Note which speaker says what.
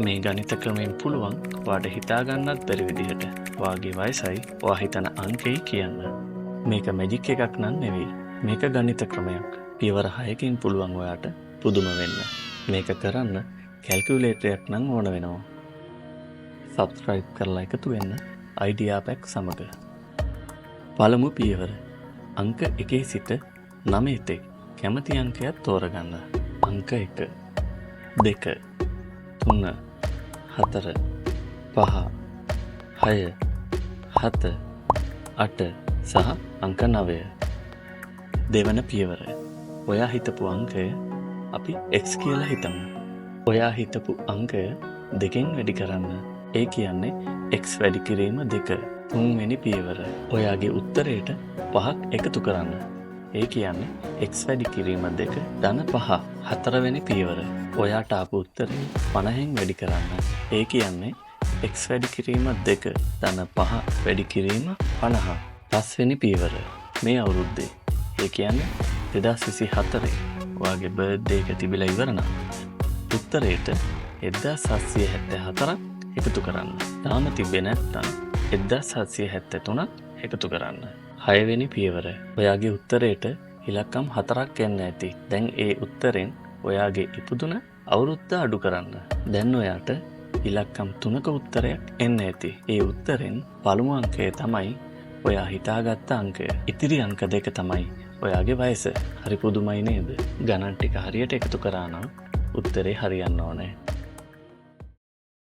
Speaker 1: මේ ගණිත ක්‍රමයෙන් පුළුවන් ඔයාට හිතා ගන්නත් බැරි විදිහට වාගේ වයසයි ඔයා හිතන අංකෙයි කියන්න. මේක මැජික් එකක් නන් නෙවෙයි. මේක ගණිත ක්‍රමයක්. පියවර 6කින් පුළුවන් ඔයාට පුදුම වෙන්න. මේක කරන්න කැල්කියුලේටරයක් නම් ඕන වෙනවා. සබ්ස්ක්‍රයිබ් කරලා එකතු වෙන්න අයිඩියා පැක් සමග. පළමු පියවර. අංක 1 සිට 9 තෙක් කැමති අංකයක් තෝරගන්න. අංක 1 2 3 4 5 6 7 8 සහ අංක 9. දෙවන පියවර. ඔයා හිතපු අංකය අපි x කියලා හිතමු. ඔයා හිතපු අංකය 2කින් වැඩි කරන්න. ඒ කියන්නේ x වැඩි කිරීම 2. තුන්වෙනි පියවර. ඔයාගේ උත්තරයට 5ක් එකතු කරන්න. ඒ කියන්නේ x වැඩි කිරීම 2 ධන 5. හතරවෙනි පියවර. ඔයාට ආපු උත්තරේ 50න් වැඩි කරන්න. ඒ කියන්නේ x වැඩි කිරීම 2 ධන 5 වැඩි කිරීම 50. පස්වෙනි පියවර. මේ අවුරුද්දේ. ඒ කියන්නේ 2024 ඔයාගේ බර්ත්ඩේ එක තිබිලා ඉවර නම් උත්තරේට 1774ක් එකතු කරන්න. තාම තිබෙන්නේ නැත්නම් 1773ක් එකතු කරන්න. 6 වෙනි පියවර. ඔයාගේ උත්තරේට ඉලක්කම් 4ක් එන්න ඇති. දැන් ඒ උත්තරෙන් ඔයාගේ ඉපදුන අවුරුද්ද අඩු කරන්න. දැන් ඔයාට ඉලක්කම් 3ක උත්තරයක් එන්න ඇති. ඒ උත්තරෙන් පළමු අංකය තමයි ඔයා හිතාගත්ත අංකය. ඉතිරි අංක 2 තමයි ඔයාගේ වයස. හරි පුදුමයි නේද? ගණන් ටික හරියට එකතු කරා නම් උත්තරේ හරියන්න ඕනේ.